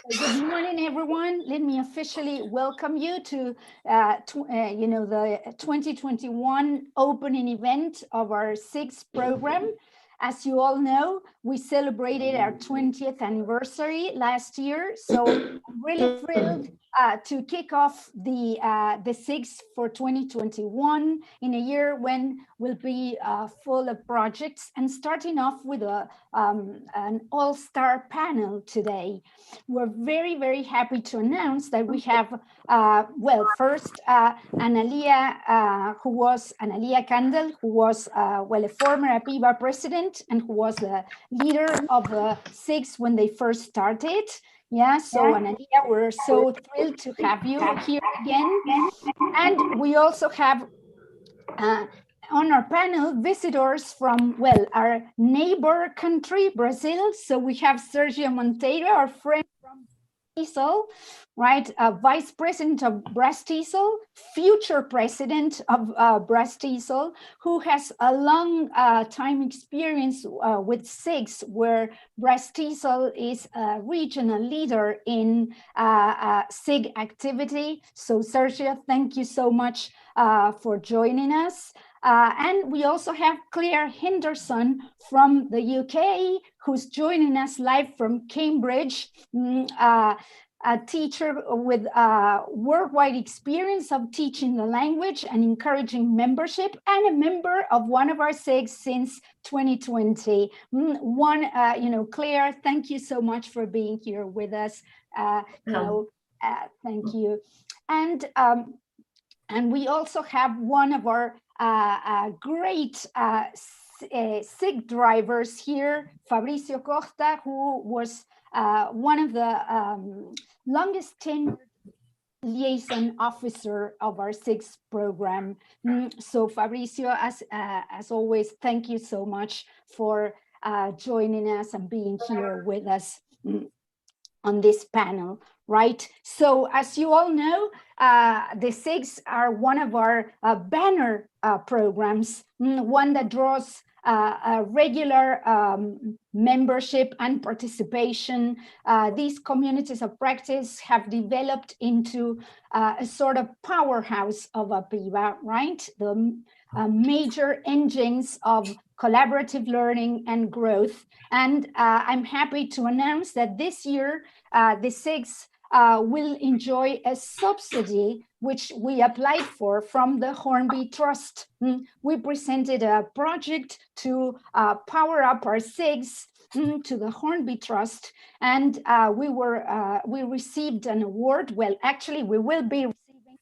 Good morning, everyone. Let me officially welcome you to, the 2021 opening event of our SIGs program. As you all know, we celebrated our 20th anniversary last year, so I'm really thrilled to kick off the SIGs for 2021 in a year when we'll be full of projects, and starting off with an all-star panel today. We're very, very happy to announce that we have, first, Analia Candel, who was, a former APIBA president and who was the leader of the SIGs when they first started. Yeah, so Analia, we're so thrilled to have you here again. And we also have on our panel visitors from, our neighbor country, Brazil. So we have Sergio Monteiro, our friend from Brastisol, right? Vice President of Brastisol, future President of Brastisol, who has a long time experience with SIGs, where Brastisol is a regional leader in SIG activity. So Sergio, thank you so much for joining us. And we also have Claire Henderson from the UK, who's joining us live from Cambridge, a teacher with worldwide experience of teaching the language and encouraging membership, and a member of one of our SIGs since 2020. Claire, thank you so much for being here with us. Thank you. And we also have one of our great SIG drivers here, Fabricio Costa, who was one of the longest tenured liaison officer of our SIGs program. So Fabricio, as always, thank you so much for joining us and being here with us on this panel, right? So as you all know, the SIGs are one of our banner programs, one that draws a regular membership and participation. These communities of practice have developed into a sort of powerhouse of APIBA, right? The major engines of collaborative learning and growth. And I'm happy to announce that this year, the SIGs will enjoy a subsidy which we applied for from the Hornby Trust. We presented a project to power up our SIGs to the Hornby Trust, and we received an award. Well, actually, we will be receiving an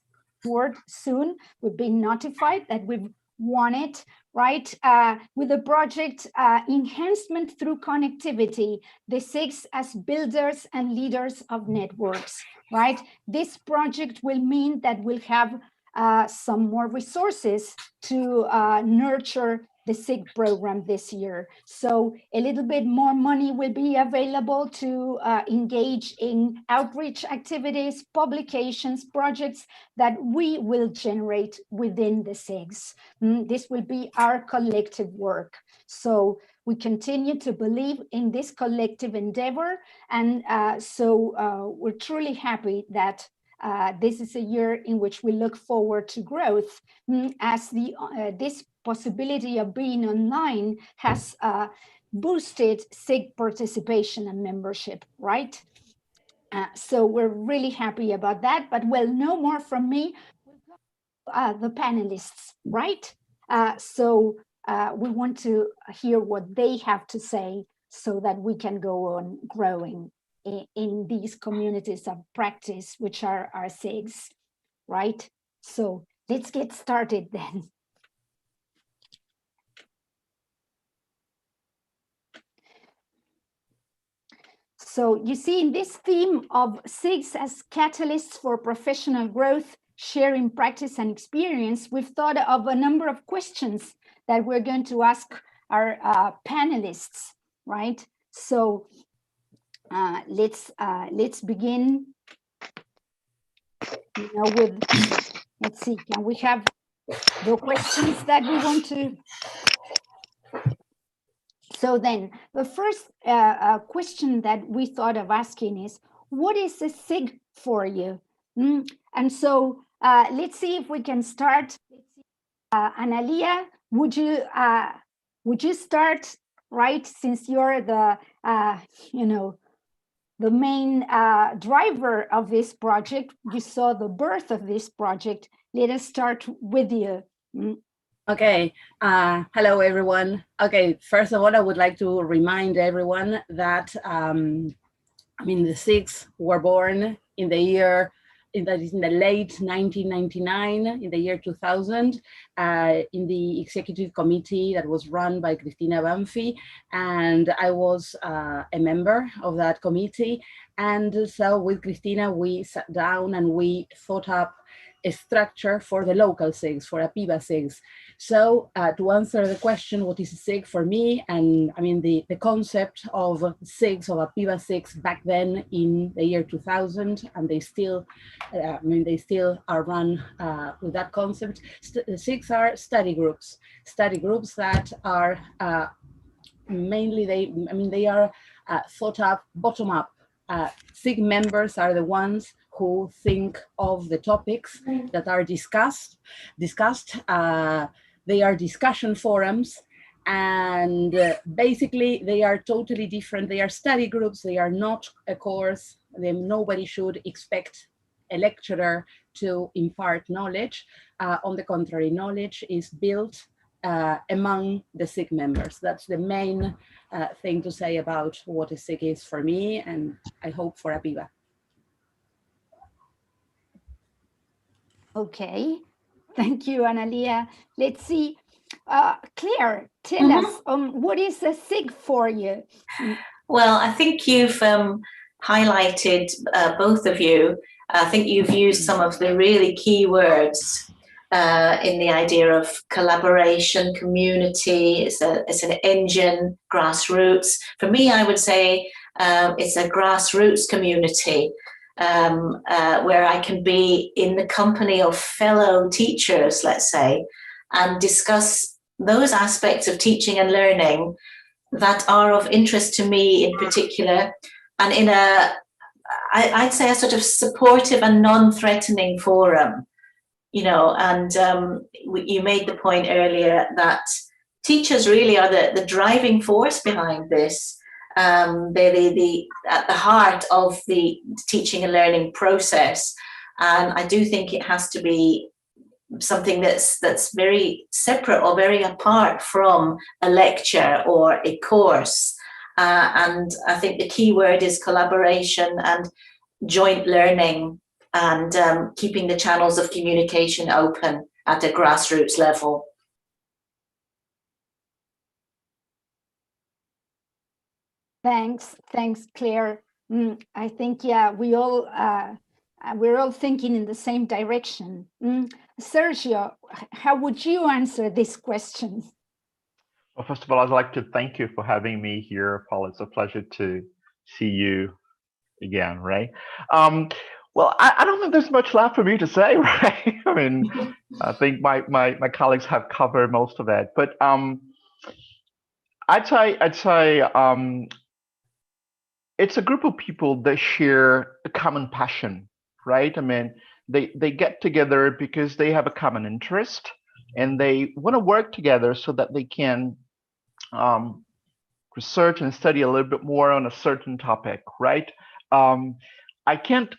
award soon. We've been notified that we've won it, right? With the project Enhancement Through Connectivity, the SIGs as builders and leaders of networks, right? This project will mean that we'll have some more resources to nurture the SIG program this year. So a little bit more money will be available to engage in outreach activities, publications, projects that we will generate within the SIGs. This will be our collective work. So we continue to believe in this collective endeavor. And we're truly happy that this is a year in which we look forward to growth, as this possibility of being online has boosted SIG participation and membership, right? So we're really happy about that, but no more from me. The panelists, right? We want to hear what they have to say so that we can go on growing in these communities of practice, which are our SIGs, right? So let's get started then. So you see, in this theme of SIGs as catalysts for professional growth, sharing practice and experience, we've thought of a number of questions that we're going to ask our panelists, right? So let's begin, with, let's see, can we have the questions that we want to? So then the first question that we thought of asking is, what is a SIG for you? And so let's see if we can start. Analia, would you start, right? Since you're the the main driver of this project, you saw the birth of this project. Let us start with you. Okay, hello everyone. Okay, first of all, I would like to remind everyone that the SIGs were born in the year, in the late 1999, in the year 2000, in the executive committee that was run by Cristina Banfi, and I was a member of that committee. And so with Cristina, we sat down and we thought up a structure for the local SIGs, for APIBA SIGs. So to answer the question, what is a SIG for me? And the concept of SIGs, of APIBA SIGs back then in the year 2000, and they still, they still are run with that concept. SIGs are study groups that are mainly, they are thought up, bottom up. SIG members are the ones who think of the topics that are discussed. They are discussion forums, and basically they are totally different. They are study groups. They are not a course. Nobody should expect a lecturer to impart knowledge. On the contrary, knowledge is built among the SIG members. That's the main thing to say about what a SIG is for me, and I hope for APIBA. Okay, thank you, Analia. Let's see. Claire, tell us, what is a SIG for you? Well, I think you've highlighted, both of you, I think you've used some of the really key words in the idea of collaboration, community. It's an engine, grassroots. For me, I would say it's a grassroots community where I can be in the company of fellow teachers, let's say, and discuss those aspects of teaching and learning that are of interest to me in particular, and in I'd say a sort of supportive and non-threatening forum. And you made the point earlier that teachers really are the driving force behind this. They're at the heart of the teaching and learning process. And I do think it has to be something that's very separate or very apart from a lecture or a course. And I think the key word is collaboration and joint learning, and keeping the channels of communication open at a grassroots level. Thanks, Claire. I think, yeah, we're all thinking in the same direction. Sergio, how would you answer this question? Well, first of all, I'd like to thank you for having me here, Paul. It's a pleasure to see you again, right? Well, I don't think there's much left for me to say, right? I think my colleagues have covered most of it, but I'd say it's a group of people that share a common passion, right? They get together because they have a common interest, and they want to work together so that they can research and study a little bit more on a certain topic, right? I can't.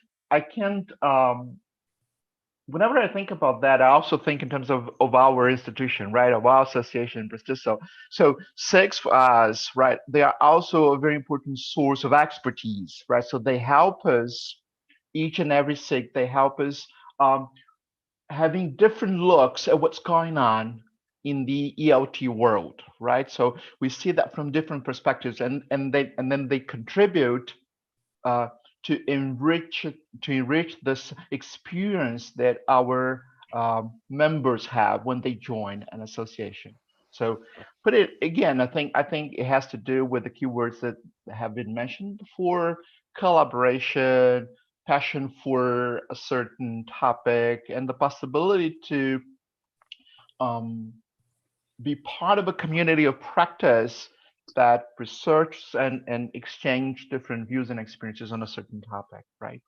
Whenever I think about that, I also think in terms of our institution, right, of our association, Prestiso. So SIGs for us, right, they are also a very important source of expertise, right? So they help us, each and every SIG, they help us having different looks at what's going on in the ELT world, right? So we see that from different perspectives, and then they contribute to enrich this experience that our members have when they join an association. So put it again, I think it has to do with the keywords that have been mentioned before: collaboration, passion for a certain topic, and the possibility to be part of a community of practice that research and exchange different views and experiences on a certain topic, right?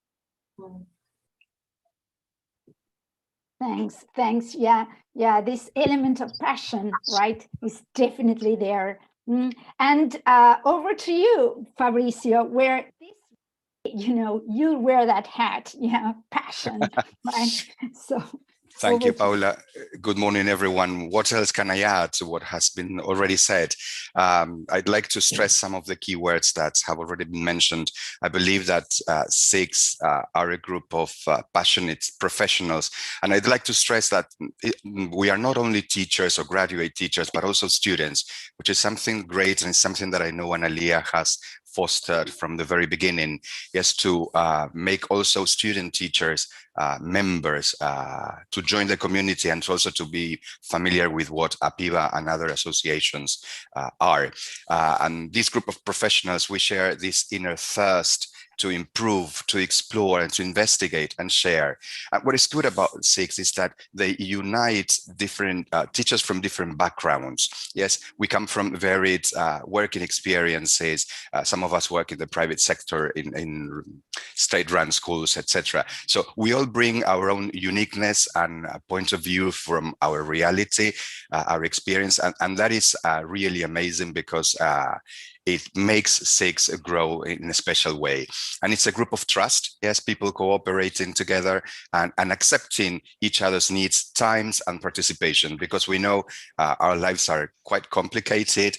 Thanks. Yeah. This element of passion, right, is definitely there. And over to you, Fabricio, where this, you wear that hat, passion, right? So. Thank you, Paula. Good morning, everyone. What else can I add to what has been already said? I'd like to stress some of the key words that have already been mentioned. I believe that SIGs are a group of passionate professionals. And I'd like to stress that we are not only teachers or graduate teachers, but also students, which is something great and something that I know Analia has fostered from the very beginning, is to make also student teachers members to join the community and also to be familiar with what APIBA and other associations are. And this group of professionals, we share this inner thirst to improve, to explore, and to investigate and share. What is good about SIGs is that they unite different teachers from different backgrounds. Yes, we come from varied working experiences. Some of us work in the private sector, in state-run schools, etc. So we all bring our own uniqueness and point of view from our reality, our experience, and that is really amazing because it makes SIGs grow in a special way. And it's a group of trust, yes, people cooperating together and accepting each other's needs, times, and participation, because we know our lives are quite complicated,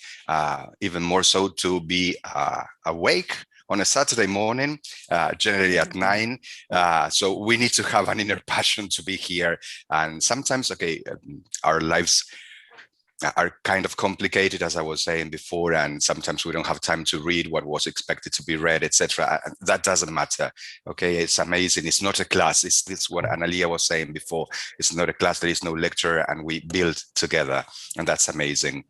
even more so to be awake on a Saturday morning, generally at 9. So we need to have an inner passion to be here. And sometimes, our lives are kind of complicated, as I was saying before, and sometimes we don't have time to read what was expected to be read, etc. That doesn't matter. Okay, it's amazing. It's not a class. It's what Analia was saying before. It's not a class. There is no lecture, and we build together, and that's amazing.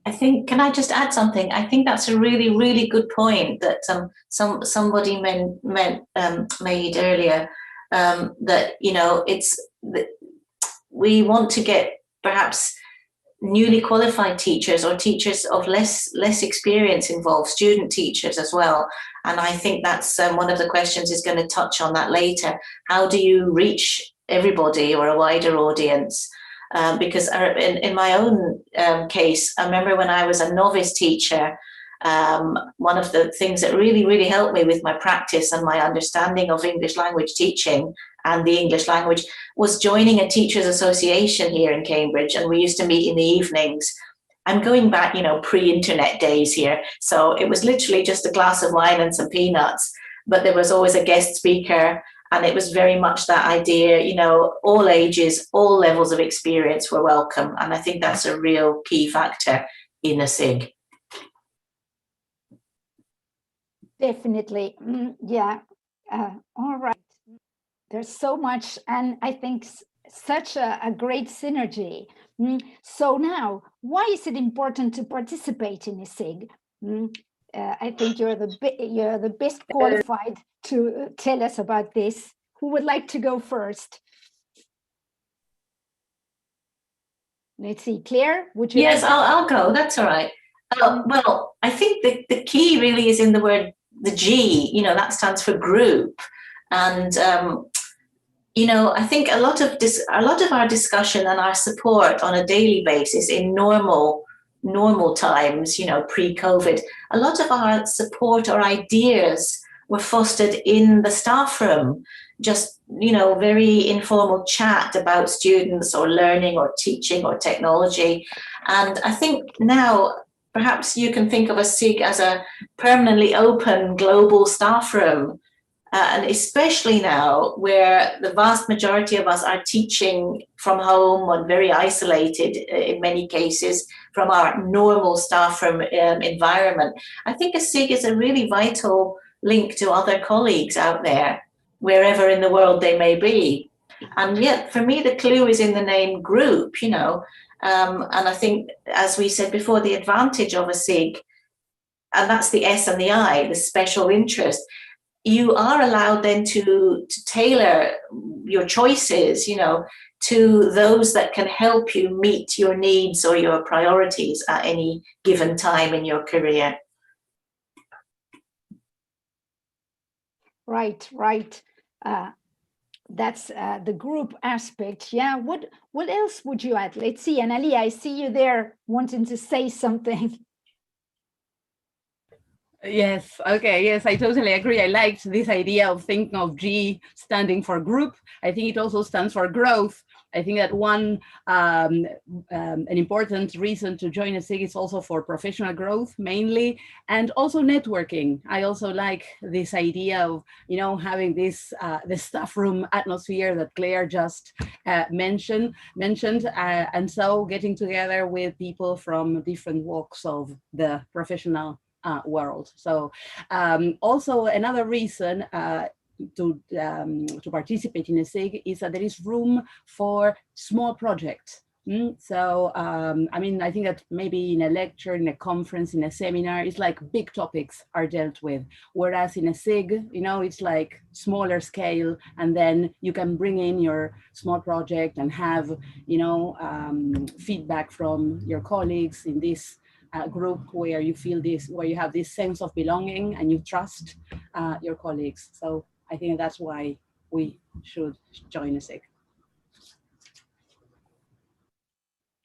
I think, can I just add something? I think that's a really, really good point that somebody made earlier, that, we want to get perhaps newly qualified teachers or teachers of less experience involved, student teachers as well. And I think that's one of the questions is going to touch on that later. How do you reach everybody or a wider audience? Because in my own case, I remember when I was a novice teacher, one of the things that really, really helped me with my practice and my understanding of English language teaching and the English language was joining a teachers association here in Cambridge. And we used to meet in the evenings. I'm going back, pre-internet days here. So it was literally just a glass of wine and some peanuts, but there was always a guest speaker. And it was very much that idea, all ages, all levels of experience were welcome. And I think that's a real key factor in a SIG. Definitely. Yeah. All right. There's so much, and I think such a great synergy. So now, why is it important to participate in a SIG? I think you're the best qualified to tell us about this. Who would like to go first? Let's see, Claire, would you? Yes, I'll go. That's all right. Well, I think the key really is in the word, the G, that stands for group. And, I think a lot of our discussion and our support on a daily basis in normal times, pre-COVID, a lot of our support or ideas were fostered in the staff room, just, very informal chat about students or learning or teaching or technology. And I think now, perhaps you can think of a SIG as a permanently open global staff room. And especially now where the vast majority of us are teaching from home and very isolated in many cases from our normal staff room environment, I think a SIG is a really vital link to other colleagues out there, wherever in the world they may be. And yet, for me, the clue is in the name group, and I think, as we said before, the advantage of a SIG, and that's the S and the I, the special interest, you are allowed then to tailor your choices, you know, to those that can help you meet your needs or your priorities at any given time in your career. Right, right. That's the group aspect. Yeah. What else would you add? Let's see, Annalie, I see you there wanting to say something. Yes, okay, yes, I totally agree. I liked this idea of thinking of G standing for group. I think it also stands for growth. I think that an important reason to join a SIG is also for professional growth mainly, and also networking. I also like this idea of, you know, having this the staff room atmosphere that Claire just mentioned, and so getting together with people from different walks of the professional world. So also another reason to participate in a SIG is that there is room for small projects. So, I mean, I think that maybe in a lecture, in a conference, in a seminar, it's like big topics are dealt with. Whereas in a SIG, you know, it's like smaller scale, and then you can bring in your small project and have, you know, feedback from your colleagues in this group where you feel this, where you have this sense of belonging and you trust your colleagues. So I think that's why we should join a SIG.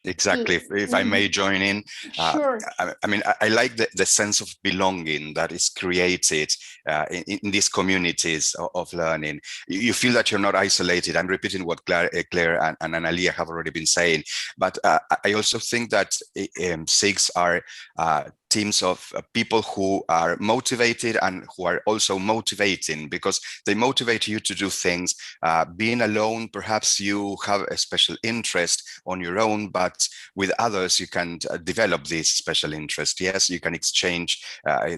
Exactly. If I may join in, Sure. I mean, I like the sense of belonging that is created in these communities of learning. You feel that you're not isolated. I'm repeating what Claire and Analia have already been saying, but I also think that SIGs are teams of people who are motivated and who are also motivating, because they motivate you to do things. Being alone, perhaps you have a special interest on your own, but with others you can develop this special interest. Yes, you can exchange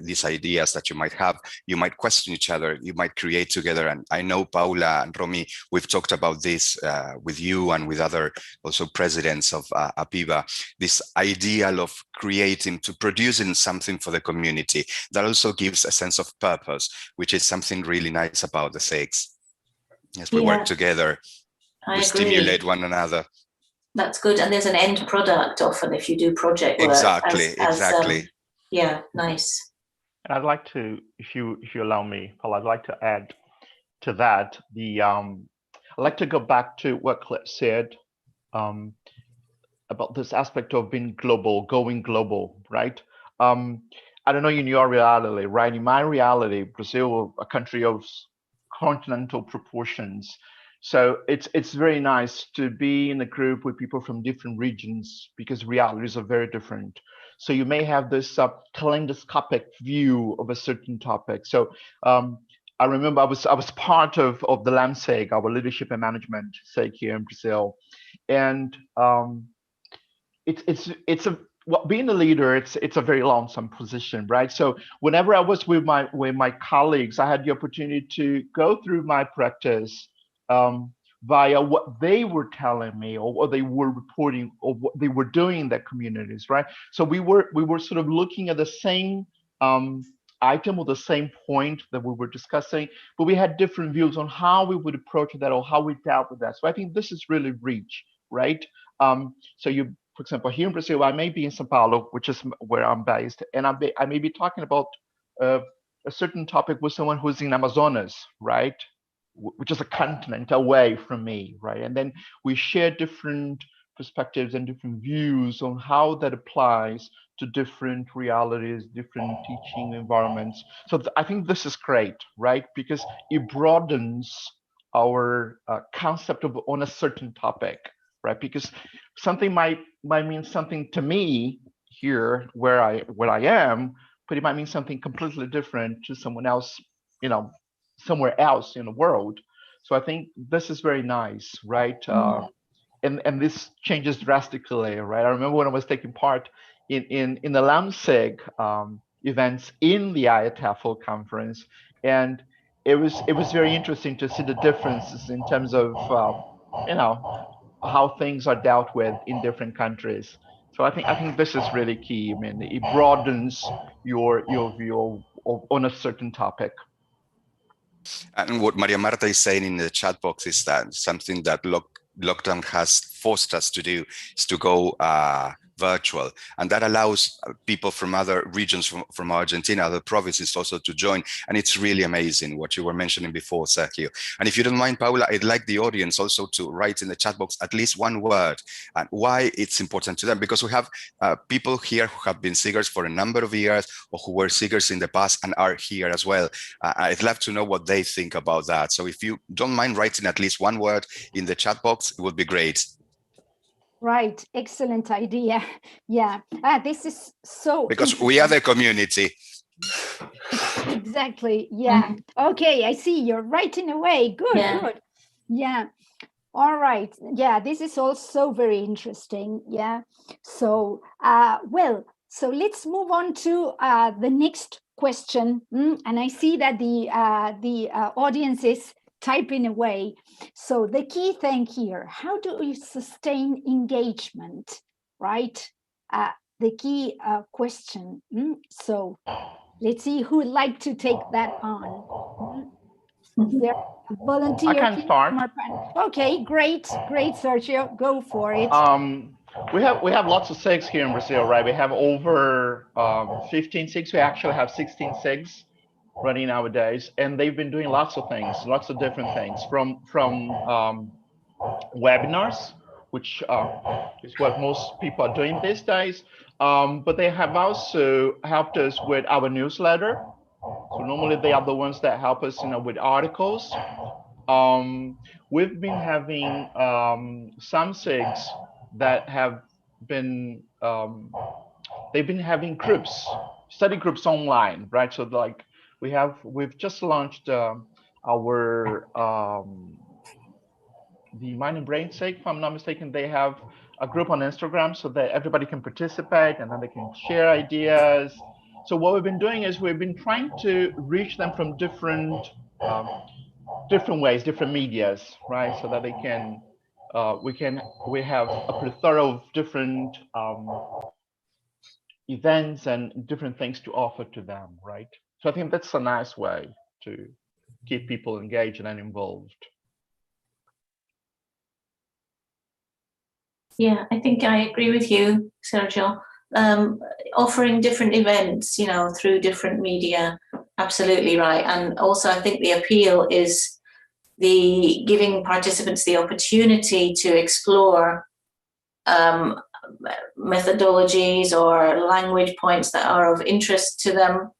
these ideas that you might have. You might question each other, you might create together. And I know Paula and Romy, we've talked about this with you and with other also presidents of APIBA, this ideal of creating, to producing something for the community that also gives a sense of purpose, which is something really nice about the SIGs. Yes, we work together, we stimulate one another. That's good. And there's an end product often if you do project work. Exactly. Yeah, nice. And I'd like to, if you allow me, Paul, I'd like to add to that I'd like to go back to what Claire said about this aspect of being global, going global, right? I don't know in your reality, right? In my reality, Brazil, a country of continental proportions. So it's very nice to be in a group with people from different regions, because realities are very different. So you may have this kaleidoscopic view of a certain topic. So I remember I was part of the LAMSEG, our leadership and management SEG here in Brazil, and being a leader, it's a very lonesome position, right? So whenever I was with my colleagues, I had the opportunity to go through my practice via what they were telling me or what they were reporting or what they were doing in their communities, right? So we were sort of looking at the same item or the same point that we were discussing, but we had different views on how we would approach that or how we dealt with that. So I think this is really rich, right? So you, for example, here in Brazil, I may be in São Paulo, which is where I'm based, and I may be talking about a certain topic with someone who's in Amazonas, right? Which is a continent away from me, right? And then we share different perspectives and different views on how that applies to different realities, different teaching environments. So I think this is great, right? Because it broadens our concept of on a certain topic, right? Because something might mean something to me here where I am, but it might mean something completely different to someone else, you know, somewhere else in the world. So I think this is very nice, right? And this changes drastically, right? I remember when I was taking part in the LAMSEG events in the IATEFL conference, and it was very interesting to see the differences in terms of you know, how things are dealt with in different countries. So I think this is really key. I mean, it broadens your view on a certain topic. And what Maria Marta is saying in the chat box is that something that lockdown has forced us to do is to go virtual, and that allows people from other regions, from Argentina, other provinces also to join, and it's really amazing what you were mentioning before, Sergio. And if you don't mind, Paula, I'd like the audience also to write in the chat box at least one word and why it's important to them, because we have people here who have been singers for a number of years or who were singers in the past and are here as well. I'd love to know what they think about that. So if you don't mind writing at least one word in the chat box, it would be great. Right, excellent idea. Yeah, this is so because we are the community. Exactly. Yeah. Okay, I see you're writing away. Good, good. Yeah. All right. Yeah, this is also very interesting. Yeah. So, well, so let's move on to the next question. And I see that the audience is typing away. So the key thing here, how do we sustain engagement, right? The key question. So let's see who would like to take that on. There, volunteer. I can start. Okay, great, Sergio, go for it. We have lots of SIGs here in Brazil, right? We have over 15 SIGs. We actually have 16 SIGs running nowadays, and they've been doing lots of things, lots of different things, from webinars, which is what most people are doing these days. But they have also helped us with our newsletter. So normally they are the ones that help us, with articles. We've been having some SIGs that have been, they've been having groups, study groups online, right? So like we've just launched our the Mind and Brain SIG, if I'm not mistaken. They have a group on Instagram so that everybody can participate and then they can share ideas. So what we've been doing is we've been trying to reach them from different ways, different medias, right? So that they can, we have a plethora of different events and different things to offer to them, right? So I think that's a nice way to keep people engaged and involved. Yeah, I think I agree with you, Sergio. Offering different events, through different media, absolutely right. And also I think the appeal is the giving participants the opportunity to explore methodologies or language points that are of interest to them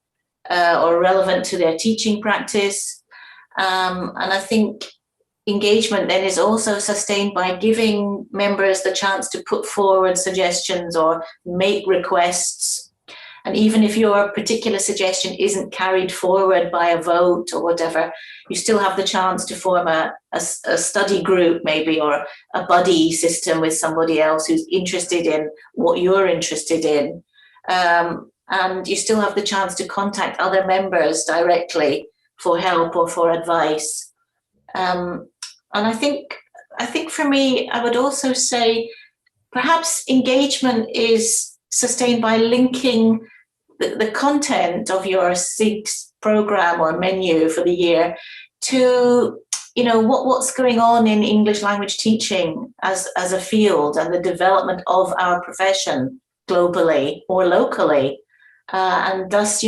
or relevant to their teaching practice. And I think engagement then is also sustained by giving members the chance to put forward suggestions or make requests. And even if your particular suggestion isn't carried forward by a vote or whatever, you still have the chance to form a study group maybe, or a buddy system with somebody else who's interested in what you're interested in. And you still have the chance to contact other members directly for help or for advice. And I think for me, I would also say perhaps engagement is sustained by linking the content of your SIGs program or menu for the year to, what's going on in English language teaching as a field and the development of our profession globally or locally. And thus,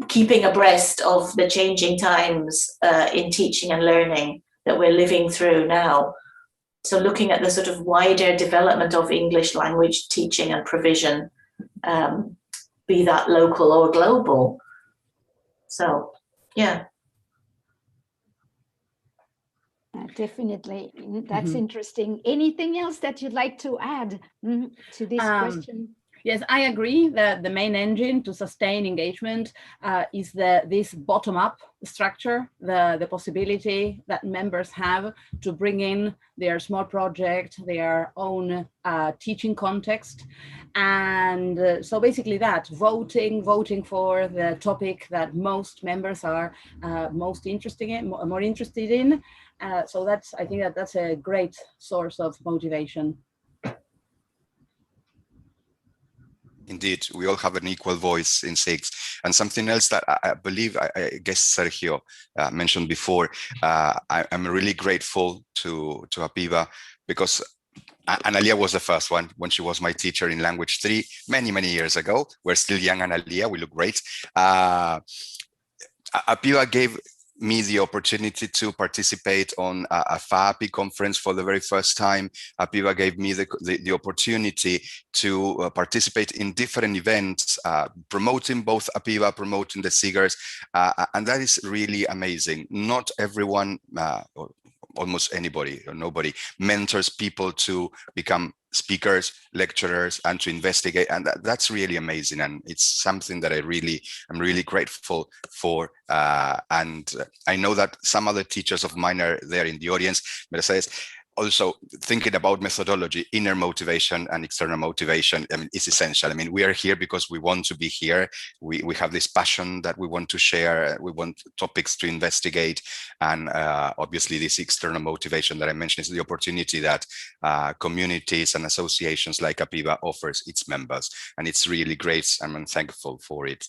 keeping abreast of the changing times in teaching and learning that we're living through now. So looking at the sort of wider development of English language teaching and provision, be that local or global. So, yeah. Definitely. That's interesting. Anything else that you'd like to add to this question? Yes, I agree that the main engine to sustain engagement is this bottom-up structure, the possibility that members have to bring in their small project, their own teaching context. And so basically that, voting for the topic that most members are more interested in. So I think that's a great source of motivation. Indeed, we all have an equal voice in SIGs. And something else that I believe, I guess Sergio mentioned before, I'm really grateful to APIBA because Analia was the first one when she was my teacher in language 3 many, many years ago. We're still young, Analia, we look great. APIBA gave me the opportunity to participate on a FAPI conference for the very first time. APIBA gave me the opportunity to participate in different events, promoting both APIBA, promoting the SIGers, and that is really amazing. Not everyone, almost anybody or nobody, mentors people to become speakers, lecturers, and to investigate, and that's really amazing. And it's something that I'm really grateful for. And I know that some other teachers of mine are there in the audience. Mercedes, also thinking about methodology, inner motivation and external motivation, I mean, it's essential. I mean, we are here because we want to be here. We have this passion that we want to share. We want topics to investigate. And obviously this external motivation that I mentioned is the opportunity that communities and associations like APIBA offers its members. And it's really great. I'm thankful for it.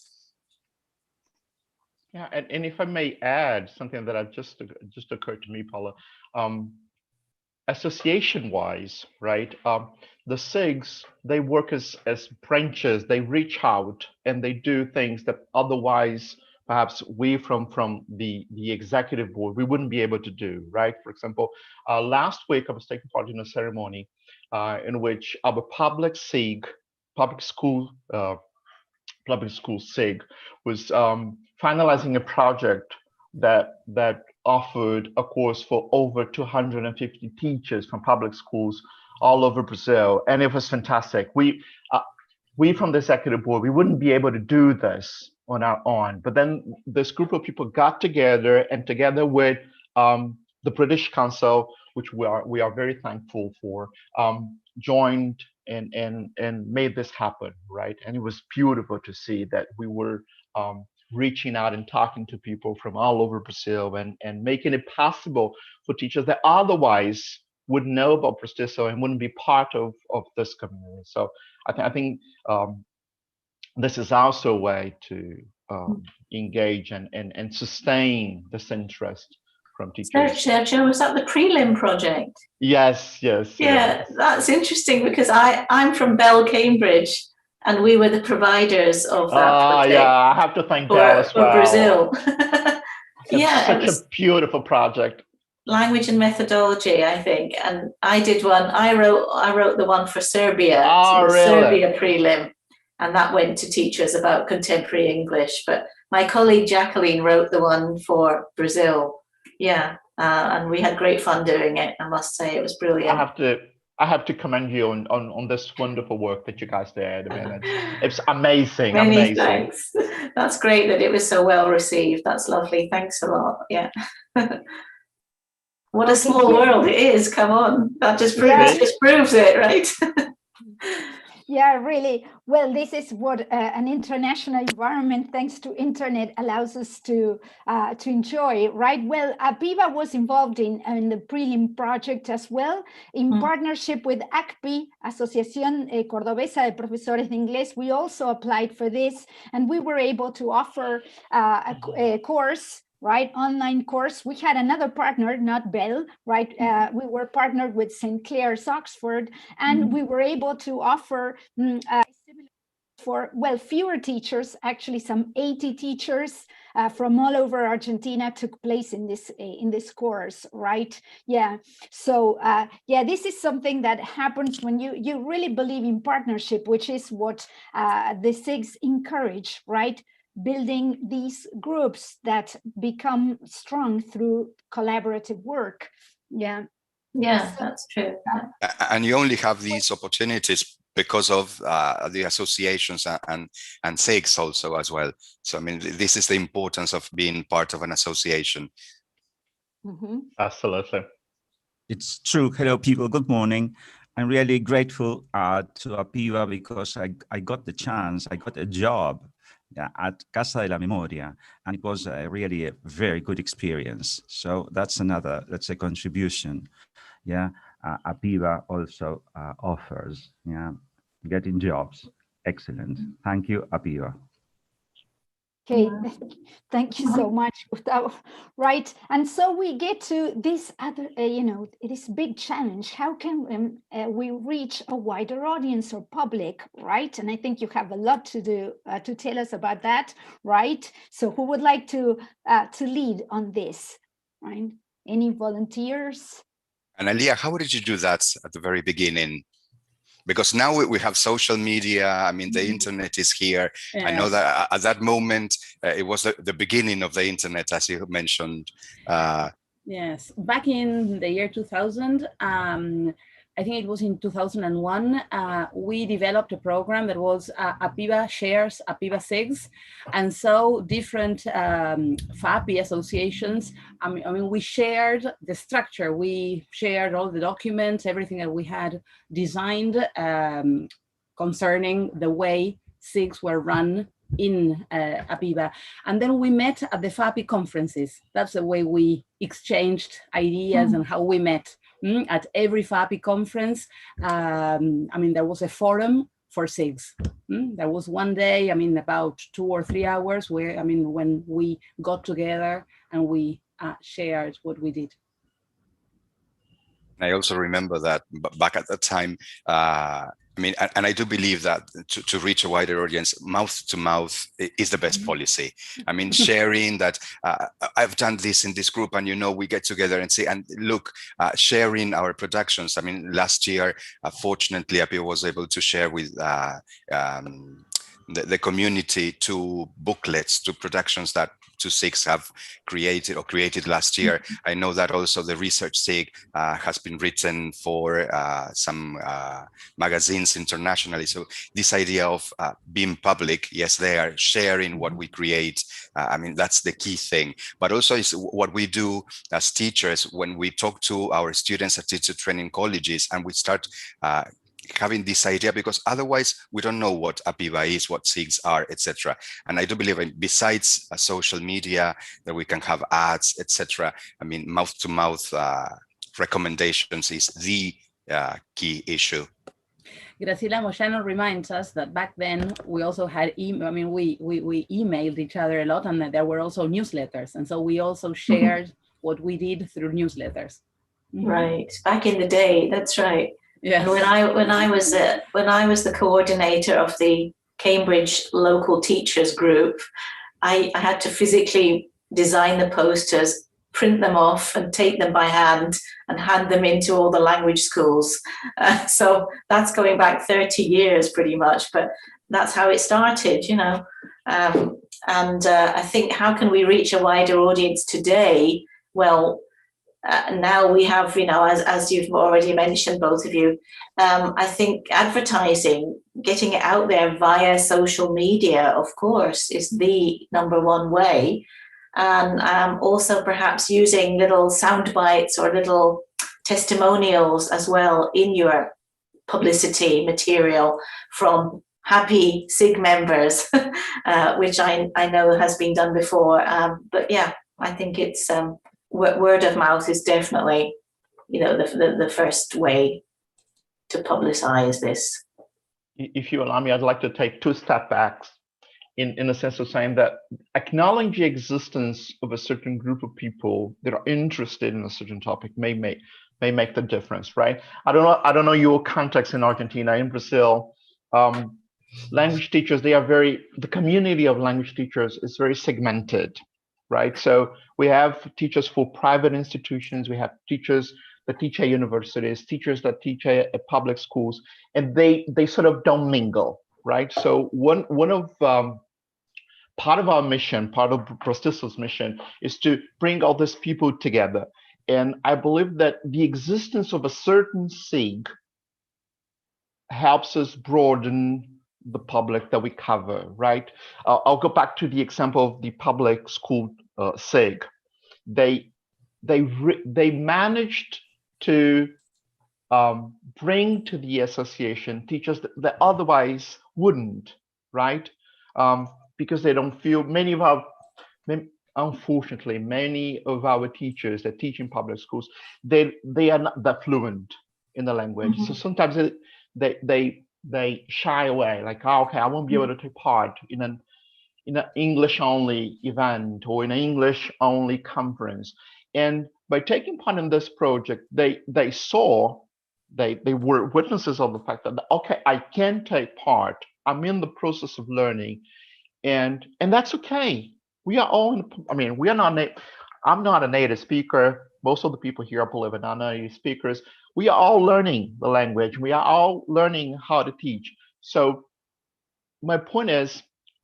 Yeah, and if I may add something that I've just occurred to me, Paula, association-wise, right? The SIGs, they work as branches. They reach out and they do things that otherwise, perhaps we from the executive board, we wouldn't be able to do, right? For example, last week I was taking part in a ceremony in which our public SIG, public school SIG, was finalizing a project that offered a course for over 250 teachers from public schools all over Brazil, and it was fantastic. We from the executive board, we wouldn't be able to do this on our own, but then this group of people got together, and together with the British Council, which we are very thankful for, joined and made this happen, right? And it was beautiful to see that we were reaching out and talking to people from all over Brazil and making it possible for teachers that otherwise would know about Prestizo and wouldn't be part of this community. So I think this is also a way to engage and sustain this interest from teachers. Sergio, was that the prelim project? Yes. Yeah, that's interesting because I'm from Bell, Cambridge, and we were the providers of that project. Yeah, I have to thank Bell as well. For Brazil. Yeah, such a beautiful project. Language and methodology, I think, and I did one. I wrote the one for Serbia, really? Serbia prelim, and that went to teachers about contemporary English. But my colleague Jacqueline wrote the one for Brazil. Yeah, and we had great fun doing it. I must say, it was brilliant. I have to commend you on this wonderful work that you guys did. I mean, it's amazing. Many thanks. That's great that it was so well received. That's lovely. Thanks a lot. Yeah. What a small world it is. Come on. That just proves it, right? Yeah, really. Well, this is what an international environment, thanks to internet, allows us to enjoy, right? Well, APIBA was involved in the prelim project as well, in partnership with ACPI, Asociación Cordobesa de Profesores de Inglés. We also applied for this, and we were able to offer a course, right, online course. We had another partner, not Bell, right? We were partnered with St. Clair's, Oxford, and we were able to offer for, well, fewer teachers, actually some 80 teachers from all over Argentina took place in this course, right? Yeah, so yeah, this is something that happens when you really believe in partnership, which is what the SIGs encourage, right? Building these groups that become strong through collaborative work. Yeah, that's true. And you only have these opportunities because of the associations and SIGs also as well. So I mean, this is the importance of being part of an association. Absolutely. It's true. Hello, people. Good morning. I'm really grateful to APIBA because I got the chance, I got a job at Casa de la Memoria, and it was really a very good experience. So that's a contribution. Yeah, APIBA also offers, getting jobs. excellent. Thank you, APIBA. Okay, thank you so much, Gustavo. Right, and so we get to this other, this big challenge. How can we reach a wider audience or public, right? And I think you have a lot to do to tell us about that, right? So who would like to lead on this, right? Any volunteers? And Alia, how did you do that at the very beginning? Because now we have social media. I mean, the internet is here. Yes. I know that at that moment, it was the beginning of the internet, as you mentioned. Yes, back in the year 2000, I think it was in 2001, we developed a program that was APIBA shares APIBA SIGs. And so different FAPI associations, I mean, we shared the structure. We shared all the documents, everything that we had designed concerning the way SIGs were run in APIBA. And then we met at the FAPI conferences. That's the way we exchanged ideas and how we met. At every FAPI conference, I mean, there was a forum for SIGs. There was one day, I mean, about 2 or 3 hours where, I mean, when we got together and we shared what we did. I also remember that back at that time, I mean, and I do believe that to reach a wider audience, mouth to mouth is the best policy. I mean, sharing that I've done this in this group, and we get together and say, and look, sharing our productions. I mean, last year, fortunately, APIBA was able to share with the community 2 booklets, 2 productions that 2 SIGs have created last year. I know that also the research SIG has been written for some magazines internationally. So this idea of being public, yes, they are sharing what we create. I mean, that's the key thing. But also is what we do as teachers when we talk to our students at teacher training colleges, and we start having this idea, because otherwise we don't know what APIBA is, what SIGs are, etc. And I do believe, besides social media, that we can have ads, etc. I mean, mouth-to-mouth recommendations is the key issue. Graciela Moyano reminds us that back then we also had email. I mean, we emailed each other a lot, and there were also newsletters, and so we also shared what we did through newsletters. Right, back in the day, that's right. Yes. And when I was the coordinator of the Cambridge local teachers group, I had to physically design the posters, print them off, and take them by hand and hand them into all the language schools. So that's going back 30 years pretty much, but that's how it started, And I think, how can we reach a wider audience today? Well, now we have, as you've already mentioned, both of you, I think advertising, getting it out there via social media, of course, is the #1 way. And also perhaps using little sound bites or little testimonials as well in your publicity material from happy SIG members, which I know has been done before. But yeah, I think it's word of mouth is definitely, the first way to publicize this. If you allow me, I'd like to take 2 step backs in the sense of saying that acknowledging the existence of a certain group of people that are interested in a certain topic may make the difference, right? I don't know your context in Argentina. In Brazil, language teachers, the community of language teachers is very segmented, right? So we have teachers for private institutions, we have teachers that teach at universities, teachers that teach at public schools, and they sort of don't mingle, right? So one of part of our mission, part of Prostisso's mission, is to bring all these people together. And I believe that the existence of a certain SIG helps us broaden the public that we cover, right? I'll go back to the example of the public school SIG. They managed to bring to the association teachers that otherwise wouldn't, right? Because they don't feel, unfortunately, many of our teachers that teach in public schools, they are not that fluent in the language. So sometimes they they shy away, like, oh, okay, I won't be able to take part in an English-only event or in an English-only conference. And by taking part in this project, they were witnesses of the fact that, okay, I can take part. I'm in the process of learning, and that's okay. We are all, we are not, I'm not a native speaker. Most of the people here, I believe, are not native speakers. We are all learning the language. We are all learning how to teach. So my point is,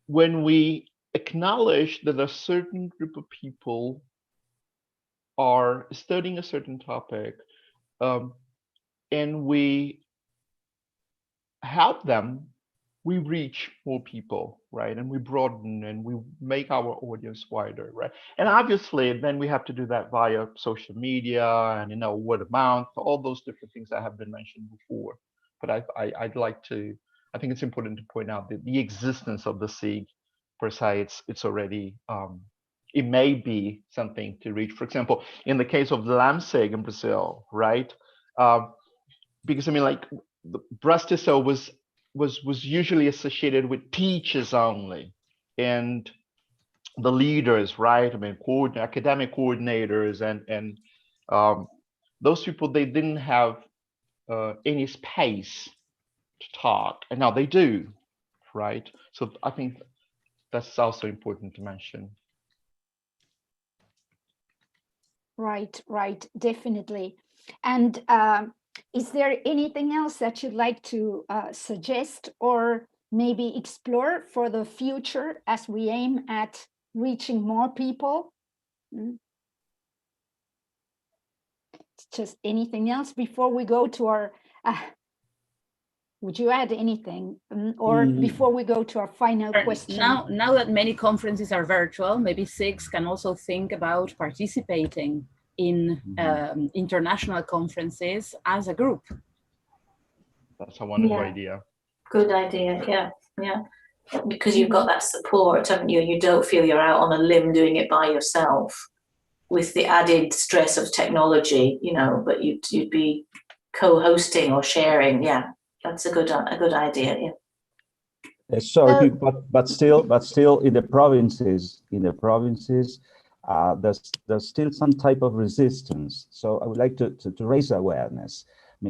when we acknowledge that a certain group of people are studying a certain topic, and we help them, we reach more people, right? And we broaden and we make our audience wider, right? And obviously, then we have to do that via social media and, word of mouth, all those different things that have been mentioned before. But I'd like to, I think it's important to point out that the existence of the SIG, per se, it's already, it may be something to reach. For example, in the case of the LAMSIG in Brazil, right? Because the Brastiso was usually associated with teachers only, and the leaders, right? Academic coordinators, and those people, they didn't have any space to talk, and now they do, right? So I think that's also important to mention. Right, definitely. And is there anything else that you'd like to suggest or maybe explore for the future as we aim at reaching more people? Just anything else before we go to our, would you add anything? Or before we go to our final question? Now that many conferences are virtual, maybe SIGs can also think about participating in international conferences as a group. That's a wonderful idea. Good idea, yeah. Because you've got that support, haven't you? You don't feel you're out on a limb doing it by yourself with the added stress of technology, but you'd be co-hosting or sharing. Yeah, that's a good idea. Yeah. Sorry, but still in the provinces, there's still some type of resistance. So I would like to raise awareness. I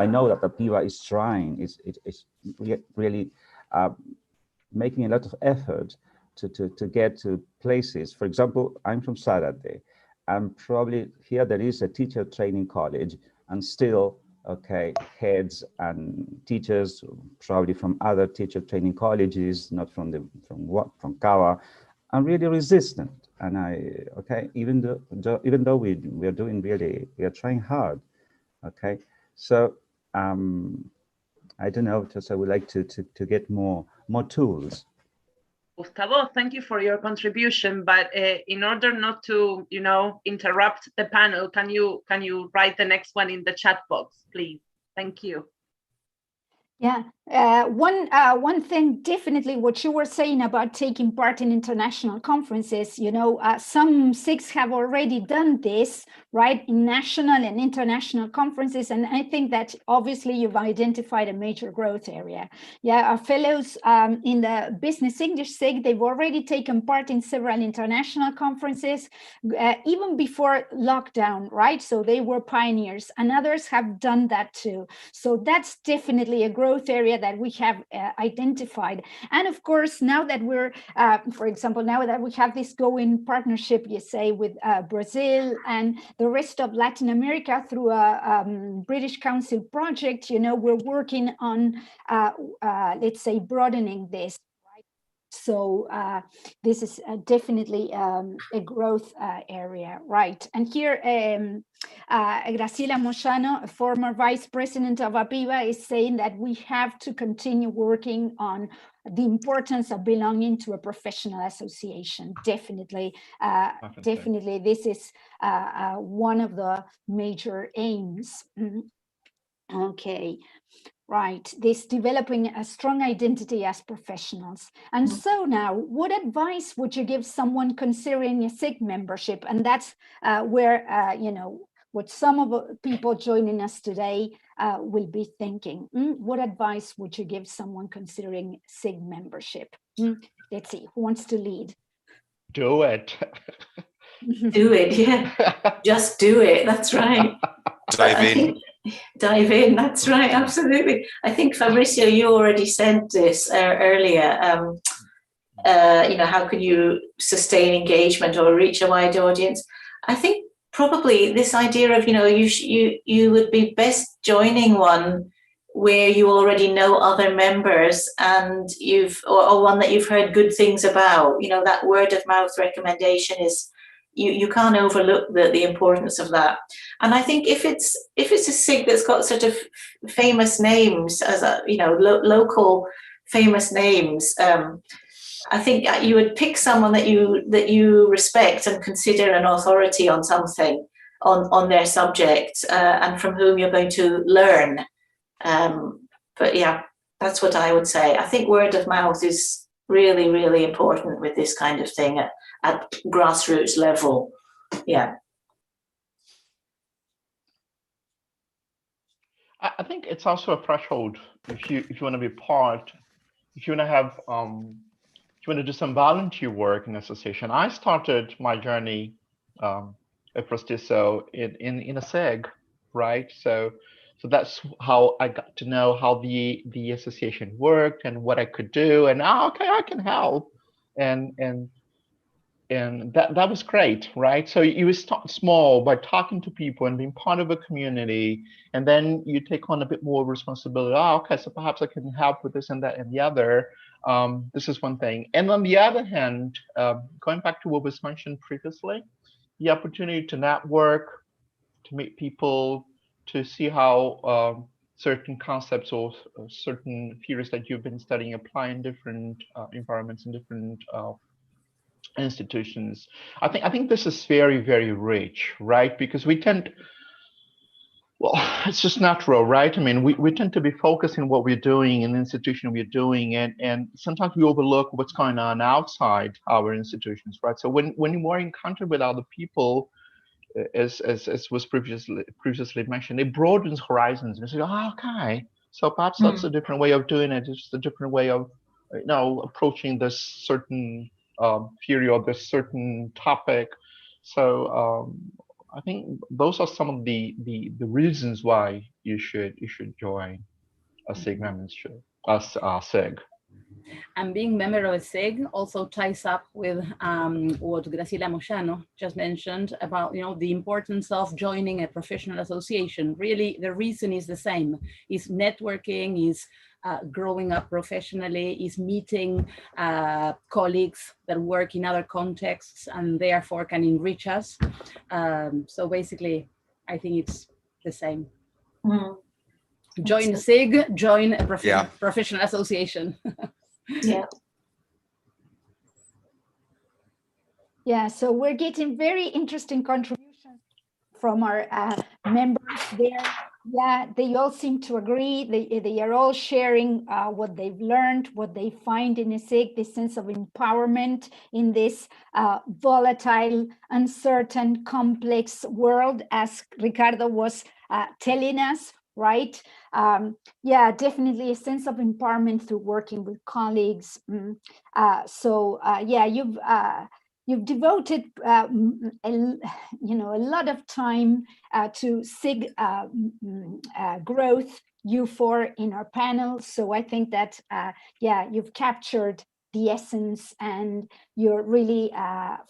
know that APIBA is trying, it's really making a lot of effort to get to places. For example, I'm from Saturday, and probably here there is a teacher training college, and still, heads and teachers, probably from other teacher training colleges, not from CAWA, are really resistant. And even though we are trying hard. So I don't know, just I would like to get more tools. Gustavo, thank you for your contribution, but in order not to, interrupt the panel, can you write the next one in the chat box, please? Thank you. Yeah, one thing, definitely what you were saying about taking part in international conferences, some SIGs have already done this, right, in national and international conferences. And I think that obviously you've identified a major growth area. Yeah, our fellows in the Business English SIG, they've already taken part in several international conferences, even before lockdown, right? So they were pioneers, and others have done that too. So that's definitely a growth area that we have identified. And of course, now that we're, for example, now that we have this going partnership, you say, with Brazil and the rest of Latin America through a British Council project, we're working on, let's say, broadening this. So this is definitely a growth area, right? And here, Graciela Moyano, a former vice president of APIBA, is saying that we have to continue working on the importance of belonging to a professional association. Definitely, definitely, this is one of the major aims. Okay. Right, this developing a strong identity as professionals. And so now, what advice would you give someone considering a SIG membership? And that's where, what some of the people joining us today will be thinking. What advice would you give someone considering SIG membership? Let's see, who wants to lead? Do it. Do it, yeah. Just do it, that's right. Dive in. Dive in, that's right, absolutely. I think, Fabrizio, you already said this earlier. How can you sustain engagement or reach a wide audience? I think probably this idea of, you would be best joining one where you already know other members and or one that you've heard good things about. That word of mouth recommendation is, you can't overlook the importance of that. And I think if it's a SIG that's got sort of famous names, as local famous names, I think you would pick someone that you respect and consider an authority on something, on their subject, and from whom you're going to learn. But yeah, that's what I would say. I think word of mouth is really, really important with this kind of thing at grassroots level. Yeah. I think it's also a threshold if you want to be part, if you want to have if you want to do some volunteer work in association. I started my journey at Prostiso in a SIG, right? So that's how I got to know how the association worked and what I could do, and okay, I can help, and that was great, right? So you start small by talking to people and being part of a community, and then you take on a bit more responsibility. Okay, so perhaps I can help with this and that and the other. This is one thing. And on the other hand, going back to what was mentioned previously, the opportunity to network, to meet people, to see how certain concepts or certain theories that you've been studying apply in different environments and different institutions. I think this is very, very rich, right? Because we tend, well, it's just natural, right? I mean, we tend to be focusing what we're doing in the institution we're doing, and sometimes we overlook what's going on outside our institutions, right? So when you're in contact with other people, as was previously mentioned, it broadens horizons. And it's like, oh, okay, so perhaps that's a different way of doing it. It's a different way of, approaching this certain theory or this certain topic. So I think those are some of the reasons why you should join a SIG membership, a SIG. And being member of a SIG also ties up with what Graciela Moyano just mentioned about, the importance of joining a professional association. Really, the reason is the same: is networking, is growing up professionally, is meeting colleagues that work in other contexts and therefore can enrich us. So basically, I think it's the same. Join a SIG, join a professional association. Yeah. Yeah, so we're getting very interesting contributions from our members there. Yeah, they all seem to agree. They are all sharing what they've learned, what they find in a SIG, this sense of empowerment in this volatile, uncertain, complex world, as Ricardo was telling us. Right? Yeah, definitely a sense of empowerment through working with colleagues. Yeah, you've devoted a lot of time to SIG growth, you four in our panel. So I think that yeah, you've captured the essence, and you're really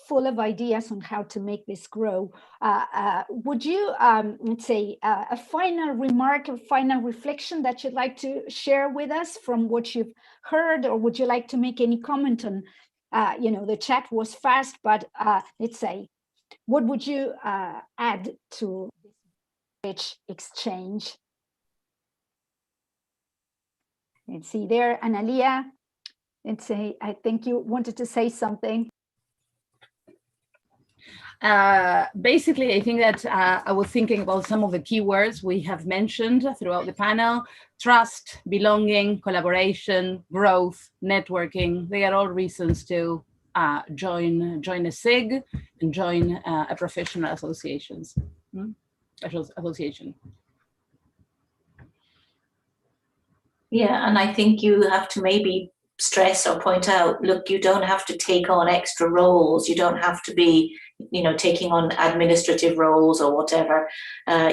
full of ideas on how to make this grow. Would you, let's say, a final remark, a final reflection that you'd like to share with us from what you've heard, or would you like to make any comment on, the chat was fast, but let's say, what would you add to this rich exchange? Let's see there, Analia. Let's say, I think you wanted to say something. Basically, I think that I was thinking about some of the keywords we have mentioned throughout the panel: trust, belonging, collaboration, growth, networking. They are all reasons to join a SIG and join a professional association. Yeah, and I think you have to maybe stress or point out, look, you don't have to take on extra roles. You don't have to be, taking on administrative roles or whatever.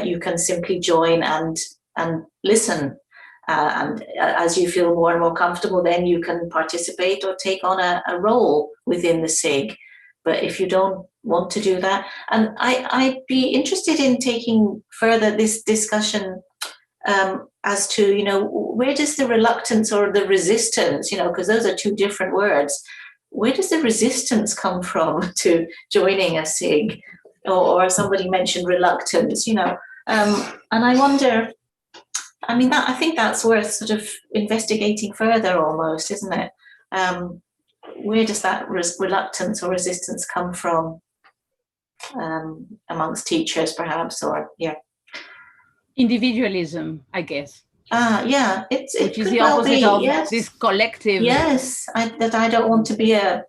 You can simply join and listen. And as you feel more and more comfortable, then you can participate or take on a role within the SIG. But if you don't want to do that, and I'd be interested in taking further this discussion as to, where does the reluctance or the resistance, because those are two different words, where does the resistance come from to joining a SIG? Or somebody mentioned reluctance, and I wonder, I think that's worth sort of investigating further almost, isn't it? Where does that reluctance or resistance come from amongst teachers perhaps, or yeah? Individualism, I guess. Yeah, which is the opposite of this collective. Yes, that I don't want to be a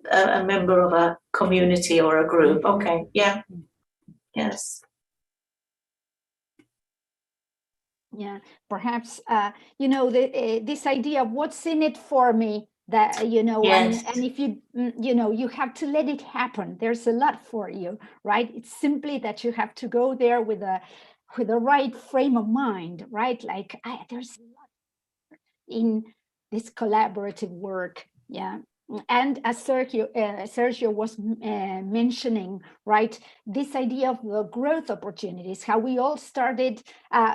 member of a community or a group. Okay, yeah, yes. Yeah, perhaps, this idea of what's in it for me, that, Yes. and if you, you have to let it happen. There's a lot for you, right? It's simply that you have to go there with the right frame of mind, right? Like there's a lot in this collaborative work. Yeah. And as Sergio was mentioning, right, this idea of the growth opportunities, how we all started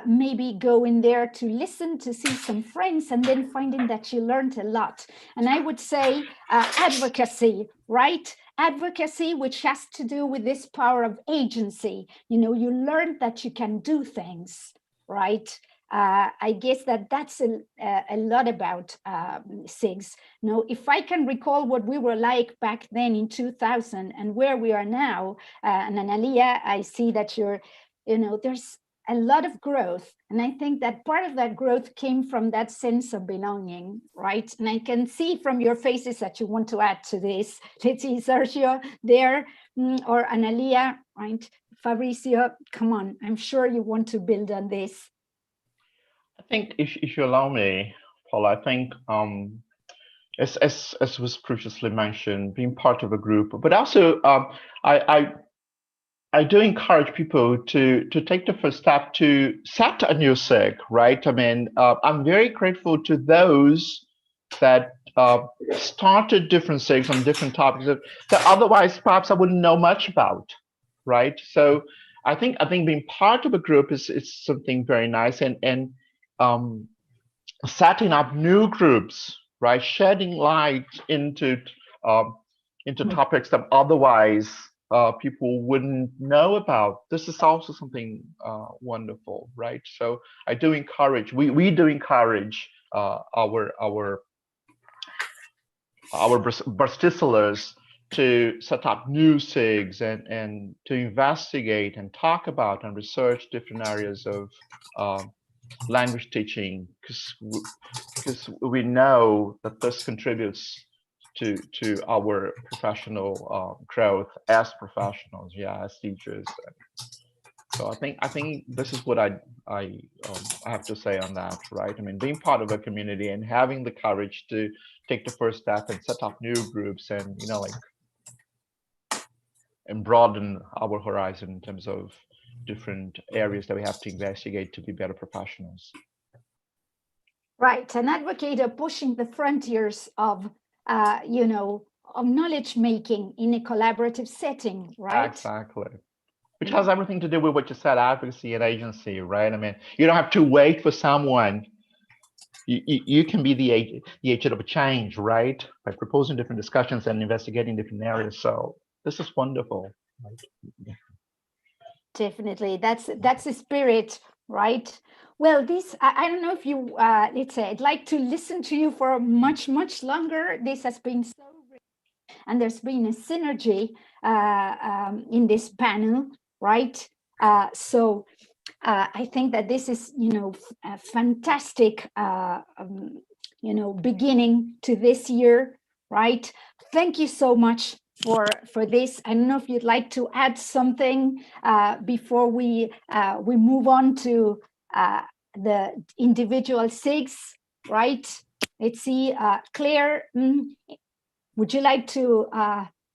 maybe going there to listen, to see some friends, and then finding that you learned a lot. And I would say advocacy, right? Advocacy, which has to do with this power of agency. You learn that you can do things, right? I guess that's a lot about SIGs. If I can recall what we were like back then in 2000 and where we are now, and Analia, I see that there's a lot of growth. And I think that part of that growth came from that sense of belonging, right? And I can see from your faces that you want to add to this. Let's see, Sergio there, or Analia, right? Fabricio, come on, I'm sure you want to build on this. I think if you allow me, Paul, I think as was previously mentioned, being part of a group, but also I do encourage people to take the first step to set a new SIG, right? I'm very grateful to those that started different SIGs on different topics that otherwise perhaps I wouldn't know much about, right? So I think being part of a group is something very nice, and setting up new groups, right? Shedding light into topics that otherwise people wouldn't know about. This is also something wonderful, right? So I do encourage, we do encourage our Barsticelers to set up new SIGs and to investigate and talk about and research different areas of language teaching, because we know that this contributes to our professional growth as professionals, as teachers. So I think this is what I have to say on that, right? Being part of a community and having the courage to take the first step and set up new groups and and broaden our horizon in terms of different areas that we have to investigate to be better professionals. Right, an advocate of pushing the frontiers of of knowledge making in a collaborative setting, right? Exactly. Which has everything to do with what you said, advocacy and agency, right? You don't have to wait for someone. You can be the agent of a change, right? By proposing different discussions and investigating different areas. So this is wonderful. Right? Definitely, that's the spirit, right? Well, this, I don't know if you, let's say, I'd like to listen to you for much, much longer. This has been so rich, and there's been a synergy in this panel, right? So I think that this is, a fantastic, beginning to this year, right? Thank you so much for this. I don't know if you'd like to add something before we move on to the individual SIGs. right? Let's see, Claire, would you like to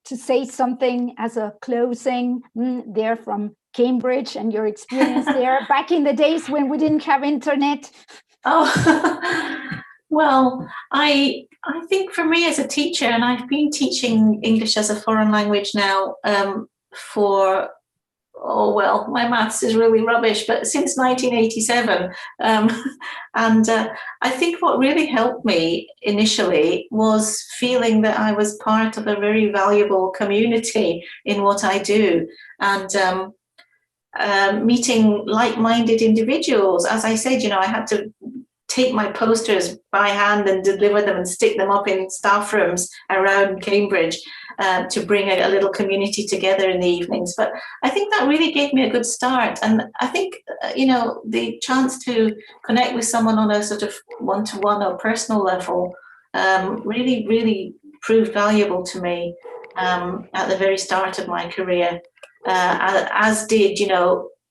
say something as a closing there from Cambridge and your experience there back in the days when we didn't have internet? Oh, well, I think for me as a teacher, and I've been teaching English as a foreign language now for, oh, well, my maths is really rubbish, but since 1987. And I think what really helped me initially was feeling that I was part of a very valuable community in what I do. And meeting like-minded individuals. As I said, I had to take my posters by hand and deliver them and stick them up in staff rooms around Cambridge to bring a little community together in the evenings. But I think that really gave me a good start. And I think, the chance to connect with someone on a sort of one-to-one or personal level really, really proved valuable to me at the very start of my career. As did,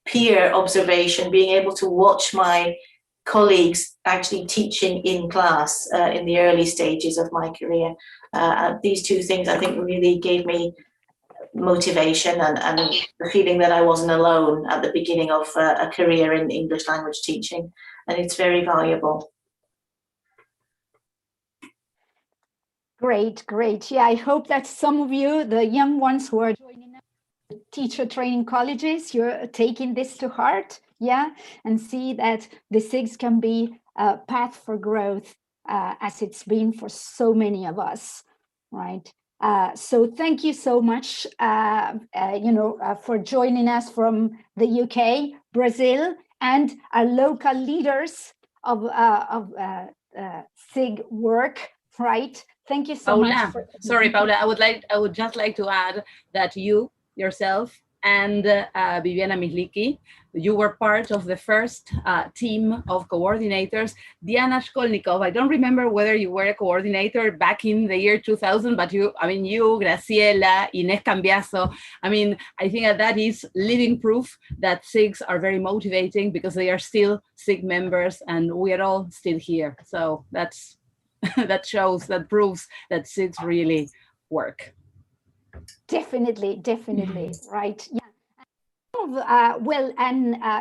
peer observation, being able to watch my colleagues actually teaching in class in the early stages of my career. These two things, I think, really gave me motivation and the feeling that I wasn't alone at the beginning of a career in English language teaching. And it's very valuable. Great, great. Yeah, I hope that some of you, the young ones who are joining us, teacher training colleges, you're taking this to heart, yeah, and see that the SIGs can be a path for growth as it's been for so many of us, right? So thank you so much, for joining us from the UK, Brazil, and our local leaders of SIG work, right? Thank you so much. Sorry, Paula, I would just like to add that you yourself and Viviana Misliki, you were part of the first team of coordinators. Diana Shkolnikov, I don't remember whether you were a coordinator back in the year 2000, but you, Graciela, Inés Cambiaso, I think that is living proof that SIGs are very motivating because they are still SIG members and we are all still here. So that's that proves that SIGs really work. Definitely, right? Yeah.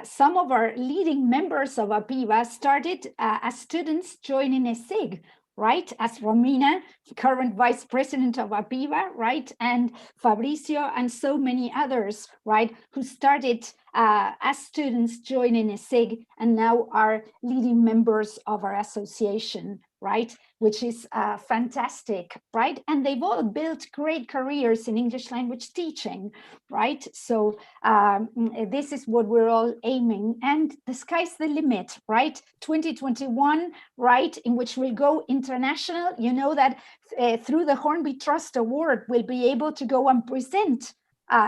Some of our leading members of APIBA started as students joining a SIG, right? As Romina, current vice president of APIBA, right? And Fabricio and so many others, right? Who started as students joining a SIG and now are leading members of our association, right? Which is fantastic, right? And they've all built great careers in English language teaching, right? So this is what we're all aiming, and the sky's the limit, right? 2021, right? In which we'll go international. You know that through the Hornby Trust Award, we'll be able to go and present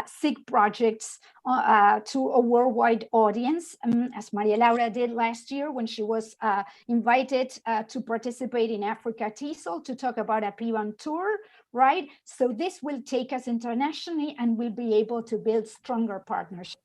SIG projects to a worldwide audience, as Maria Laura did last year when she was invited to participate in Africa TESOL to talk about APIBA on tour, right? So this will take us internationally and we'll be able to build stronger partnerships.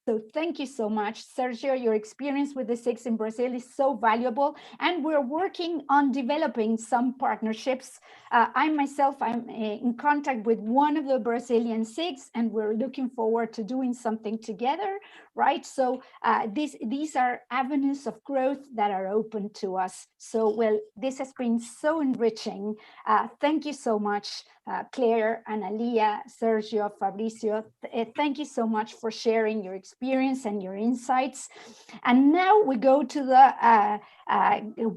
So thank you so much, Sergio. Your experience with the SIGs in Brazil is so valuable, and we're working on developing some partnerships. I'm in contact with one of the Brazilian SIGs, and we're looking forward to doing something together, right? So these are avenues of growth that are open to us. So, well, this has been so enriching. Thank you so much, Claire, Analia, Sergio, Fabricio. Thank you so much for sharing your experience and your insights. And now we go to the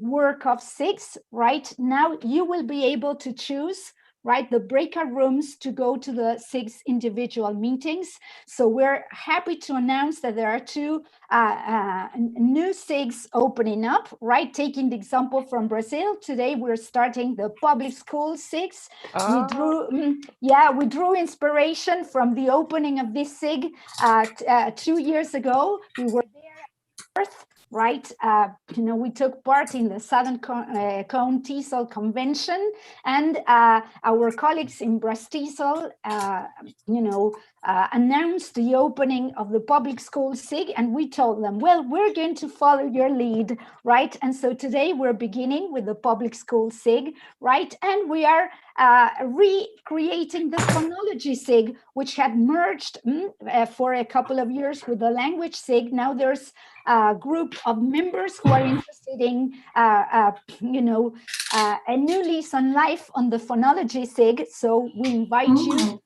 work of SIGs, right? Now you will be able to choose, right, the breakout rooms to go to the SIGs individual meetings. So we're happy to announce that there are two new SIGs opening up, right? Taking the example from Brazil, today we're starting the public school SIGs. We drew inspiration from the opening of this SIG 2 years ago. We were there at Perth, right? We took part in the Southern Cone TESOL convention, and our colleagues in Brastisol, announced the opening of the public school SIG, and we told them, well, we're going to follow your lead, right? And so today we're beginning with the public school SIG, right? And we are recreating the phonology SIG, which had merged for a couple of years with the language SIG. Now there's a group of members who are interested in, you know, a new lease on life on the phonology SIG. So we invite you to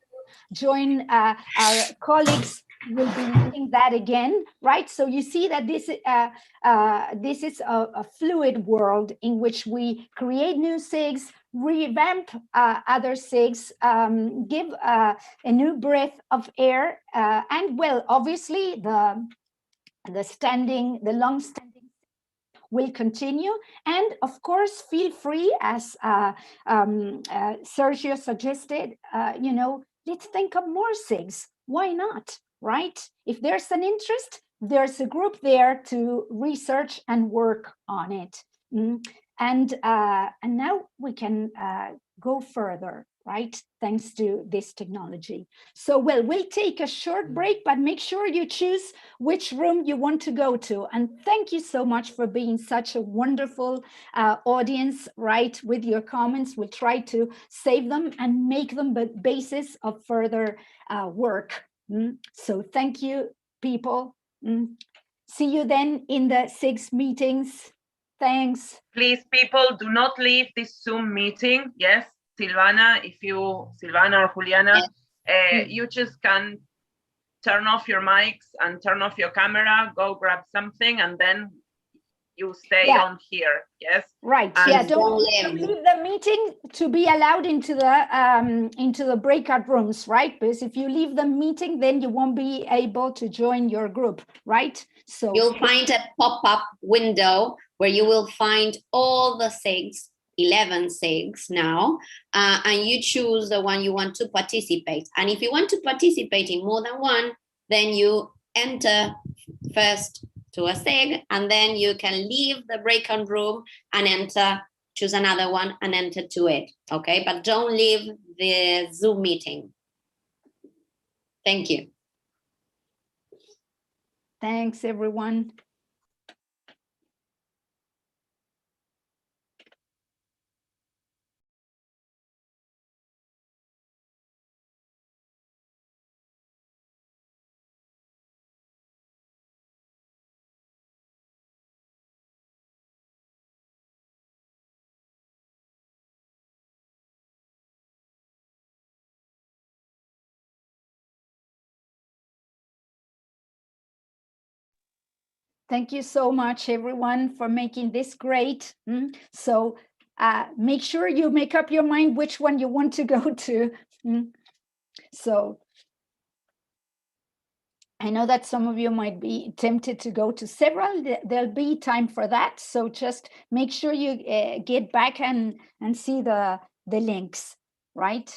join our colleagues. Will be leading that again, right? So you see that this is a fluid world in which we create new SIGs, revamp other SIGs, give a new breath of air, and well, obviously the long-standing will continue. And of course, feel free, as Sergio suggested, you know, let's think of more SIGs. Why not, right? If there's an interest, there's a group there to research and work on it. And now we can go further, right? Thanks to this technology. So, well, we'll take a short break, but make sure you choose which room you want to go to. And thank you so much for being such a wonderful audience, right? With your comments, we'll try to save them and make them the basis of further work. So thank you, people. See you then in the 6 meetings. Thanks. Please, people, do not leave this Zoom meeting. Yes, Silvana, Silvana or Juliana, you just can turn off your mics and turn off your camera, go grab something, and then you stay on here. Yes. Right. And don't leave the meeting to be allowed into the breakout rooms, right? Because if you leave the meeting, then you won't be able to join your group, right? So you'll find a pop-up window where you will find all the SIGs, 11 SIGs now, and you choose the one you want to participate. And if you want to participate in more than one, then you enter first to a SIG, and then you can leave the breakout room and choose another one and enter to it, okay? But don't leave the Zoom meeting. Thank you. Thanks, everyone. Thank you so much, everyone, for making this great. So make sure you make up your mind which one you want to go to. So I know that some of you might be tempted to go to several. There'll be time for that. So just make sure you get back and see the links, right?